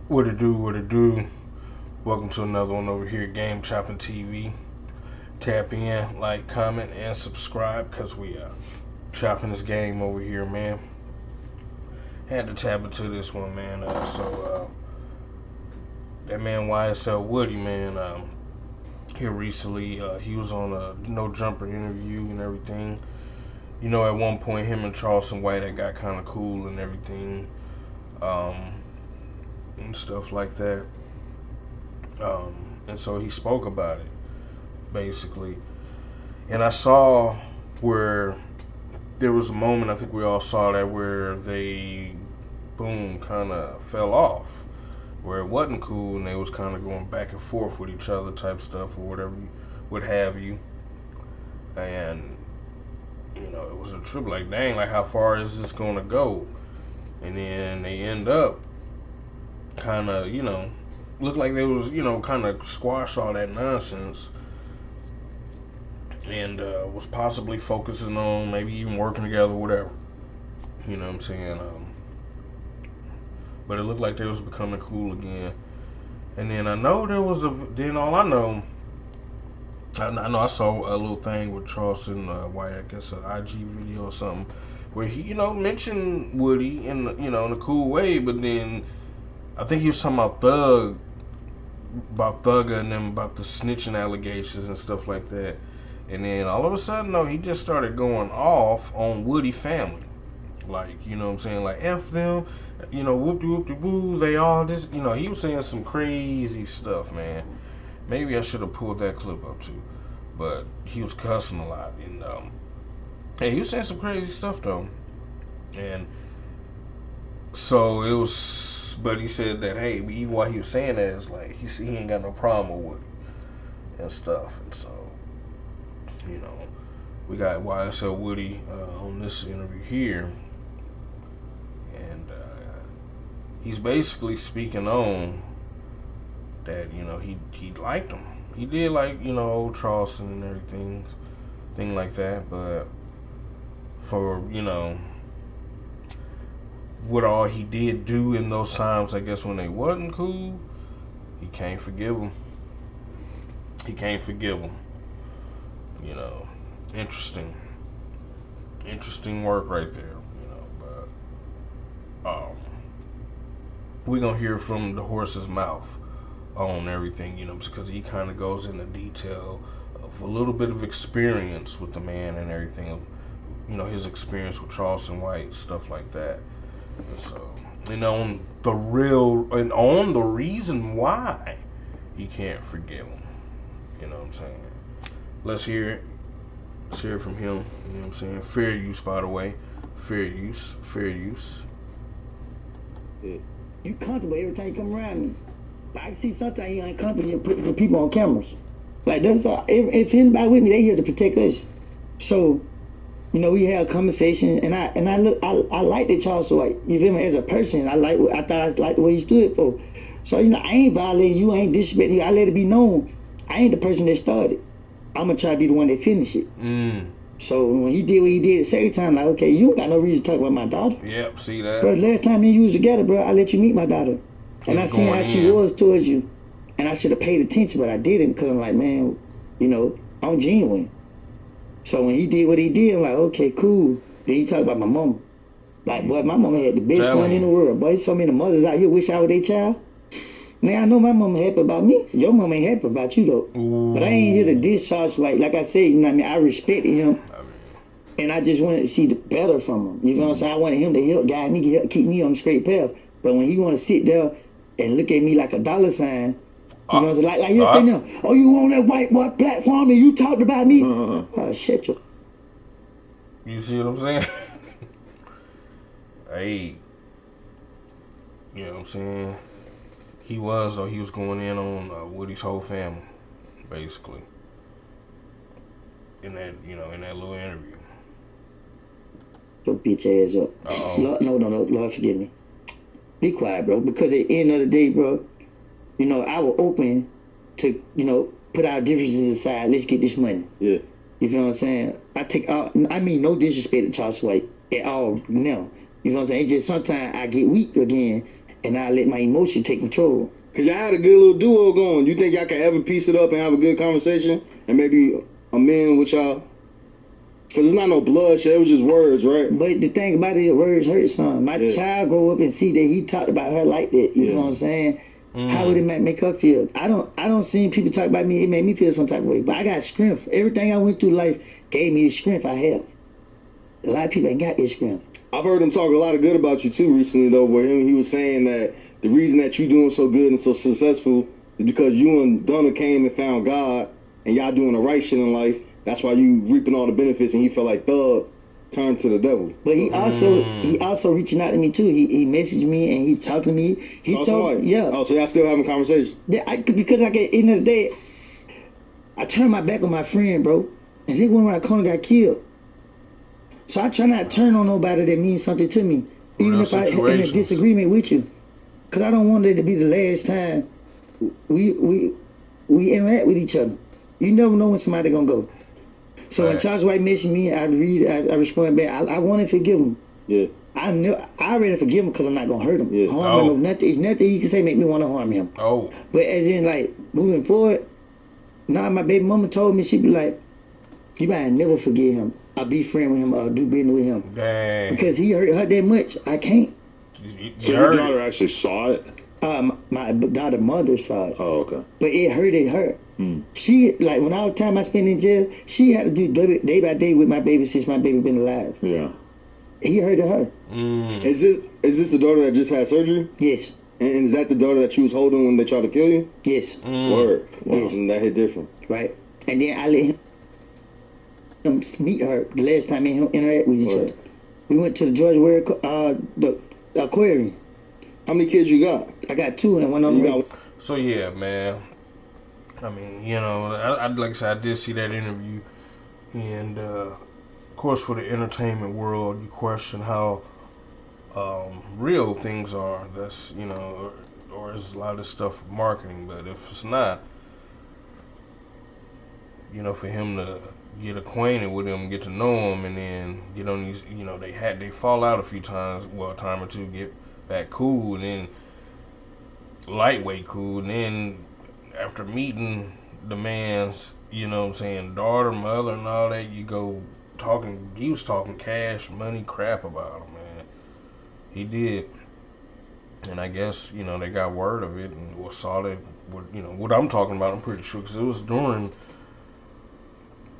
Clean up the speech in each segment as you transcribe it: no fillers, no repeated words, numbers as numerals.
What it do, what it do. Welcome to another one over here, Game Chopping TV. Tap in, like, comment, and subscribe, because we chopping this game over here, man. Had to tap into this one, man. That man YSL Woody, man, here recently, he was on a No Jumper interview and everything. You know, at one point, him and Charleston White had got kind of cool and everything. And stuff like that. And so he spoke about it, basically. And I saw where there was a moment, I think we all saw that, where they, boom, kind of fell off. Where it wasn't cool and they was kind of going back and forth with each other type stuff or whatever, what have you. And, you know, it was a trip like, dang, like how far is this going to go? And then they end up kind of, looked like they was, kind of squash all that nonsense and was possibly focusing on maybe even working together, whatever. You know what I'm saying? But it looked like they was becoming cool again. And then I know there was then all I know I saw a little thing with Charleston White, I guess an IG video or something, where he, mentioned Woody in, in a cool way, but then I think he was talking about Thugger and them about the snitching allegations and stuff like that. And then all of a sudden, though, he just started going off on Woody family. Like, you know what I'm saying? Like, F them, whoop-de-whoop-de-woo, they all this. He was saying some crazy stuff, man. Maybe I should have pulled that clip up, too. But he was cussing a lot. And, hey, he was saying some crazy stuff, though. And so it was, but he said that, hey, even while he was saying that, it's like he ain't got no problem with Woody and stuff. And so, we got YSL Woody on this interview here, and he's basically speaking on that, he liked him. He did like, old Charleston and everything, thing like that, but for, what all he did do in those times, I guess, when they wasn't cool, he can't forgive him. He can't forgive him. Interesting work right there. But we're gonna hear from the horse's mouth on everything, because he kind of goes into detail of a little bit of experience with the man and everything. His experience with Charleston White, stuff like that. And so, on the reason why he can't forgive him. You know what I'm saying? Let's hear it. Let's hear it from him. You know what I'm saying? Fair use, by the way. Fair use. Fair use. Yeah. You comfortable every time you come around me. Like, I see sometimes you ain't comfortable putting people on cameras. Like, that's all, if anybody with me, they here to protect us. So, we had a conversation, and I liked it, Charles White. You feel me? As a person, I thought I liked the way he stood for. So, I ain't violating you, I ain't disrespecting you. I let it be known, I ain't the person that started. I'm gonna try to be the one that finish it. So when he did what he did the second time, like, okay, you don't got no reason to talk about my daughter. Yep, see that. Bro, the last time me and you was together, bro, I let you meet my daughter, and I seen how she was towards you, and I should have paid attention, but I didn't, because I'm like, man, I'm genuine. So when he did what he did, I'm like, okay, cool. Then he talked about my mama. Like, boy, my mama had the best son in the world. Boy, so many mothers out here wish I was their child. Man, I know my mama happy about me. Your mama ain't happy about you, though. Ooh. But I ain't here to discharge, like I said, I respected him. And I just wanted to see the better from him. You know what I'm saying? I wanted him to help guide me, keep me on the straight path. But when he want to sit there and look at me like a dollar sign, you know what I'm saying? Like he'll say now, oh, you on that white boy platform and you talked about me? Oh, shut your... You see what I'm saying? Hey. You know what I'm saying? He was going in on Woody's whole family, basically. In that little interview. Your bitch ass up. Uh-oh. Lord, forgive me. Be quiet, bro. Because at the end of the day, bro, I was open to, put our differences aside. Let's get this money. Yeah. You feel what I'm saying? I mean no disrespect to Charles White at all now. You know what I'm saying? It's just sometimes I get weak again and I let my emotion take control. Cause y'all had a good little duo going. You think y'all can ever piece it up and have a good conversation and maybe amend with y'all? Cause there's not no bloodshed. It was just words, right? But the thing about it, words hurt some. My child grow up and see that he talked about her like that. You know what I'm saying? How would it make her feel? I don't see people talk about me. It made me feel some type of way. But I got strength. Everything I went through life gave me the strength I have. A lot of people ain't got this strength. I've heard him talk a lot of good about you too recently though. Where he was saying that the reason that you doing so good and so successful is because you and Gunna came and found God, and y'all doing the right shit in life. That's why you reaping all the benefits, and he felt like Thug turned to the devil. But he also reaching out to me too. He messaged me and he's talking to me. He told me, yeah. Oh, so y'all still having conversations? Yeah, because like at the end of the day, I turned my back on my friend, bro, and he went around the corner, got killed. So I try not to turn on nobody that means something to me, even if I'm in a disagreement with you, because I don't want it to be the last time we interact with each other. You never know when somebody gonna go. So when Charles White messaged me, I respond back. I want to forgive him. Yeah. I already forgive him because I'm not gonna hurt him. Yeah. Harm him, nothing. It's nothing he can say make me want to harm him. Oh. But as in like moving forward, now my baby mama told me, she be like, you might never forget him. I'll be friend with him or do business with him. Dang. Because he hurt her that much. I can't. So your daughter actually saw it? My daughter's mother saw it. Oh, okay. But it hurted her. She, like, when all the time I spent in jail, she had to do day by day with my baby since my baby been alive. Yeah. He hurted her. Is this the daughter that just had surgery? Yes. And is that the daughter that you was holding when they tried to kill you? Yes. Word. Yes. And that hit different. Right. And then I let him meet her the last time me and him interact with each other. We went to the George Ware the aquarium. How many kids you got? I got 2 and one of them. So yeah, man. I mean, you know, I like I said, I did see that interview, and of course, for the entertainment world, you question how real things are. That's, you know, or is a lot of this stuff marketing. But if it's not, you know, for him to get acquainted with him, get to know him, and then get on these, you know, they fall out a few times, well, a time or two, get back cool, and then lightweight cool, and then after meeting the man's, you know what I'm saying, daughter, mother, and all that, you go talking, he was talking cash, money, crap about him, man. He did. And I guess, you know, they got word of it and saw that, you know, what I'm talking about, I'm pretty sure, because it was during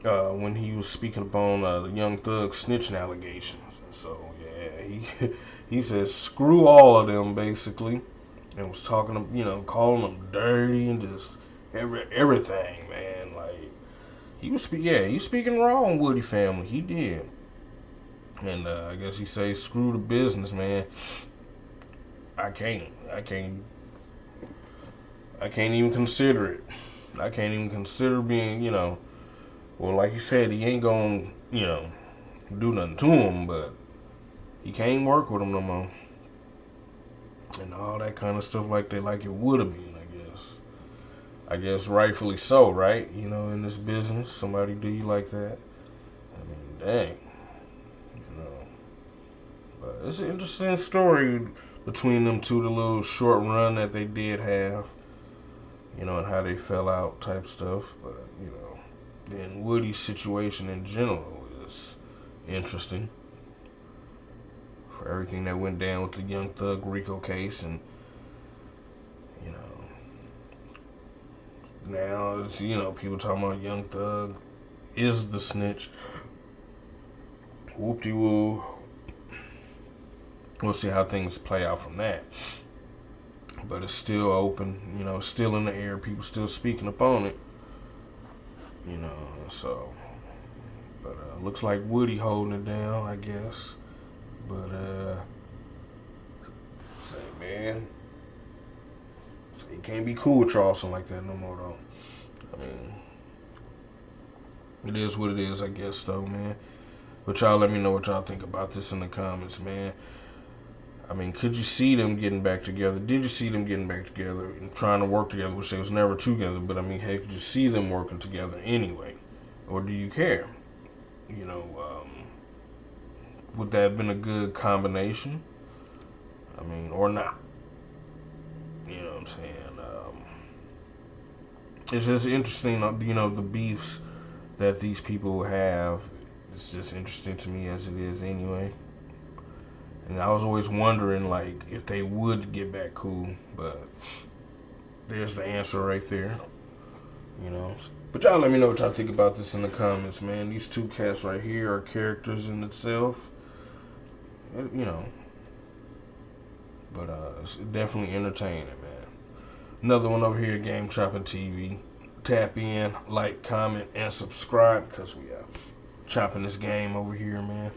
when he was speaking upon the Young Thug snitching allegations. And so, yeah, he says, screw all of them, basically. And was talking, you know, calling them dirty and just everything, man. Like, he was speaking raw on Woody family. He did. And I guess he say, screw the business, man. I can't even consider it. I can't even consider being, you know, well, like you said, he ain't gonna, you know, do nothing to him, but he can't work with him no more. And all that kind of stuff like that, like it would have been, I guess rightfully so, right? You know, in this business, somebody do you like that? I mean, dang. You know. But it's an interesting story between them two, the little short run that they did have, you know, and how they fell out type stuff. But, you know, then Woody's situation in general is interesting. For everything that went down with the Young Thug Rico case, and you know, now it's, you know, people talking about Young Thug is the snitch. Whoop-de-woo. We'll see how things play out from that. But it's still open, you know, still in the air. People still speaking upon it, you know. So, but looks like Woody holding it down, I guess. But, say, man, so you can't be cool with Charleston like that no more, though. I mean, it is what it is, I guess, though, man. But y'all let me know what y'all think about this in the comments, man. I mean, could you see them getting back together? Did you see them getting back together and trying to work together, which they was never together, but I mean, hey, could you see them working together anyway? Or do you care? You know, would that have been a good combination? I mean, or not? You know what I'm saying? It's just interesting, you know, the beefs that these people have. It's just interesting to me as it is anyway. And I was always wondering, like, if they would get back cool, but there's the answer right there, you know. But y'all let me know what y'all think about this in the comments, man. These two cats right here are characters in itself, you know. But it's definitely entertaining, man. Another one over here, Game Chopping TV. Tap in, like, comment, and subscribe, because we are chopping this game over here, man.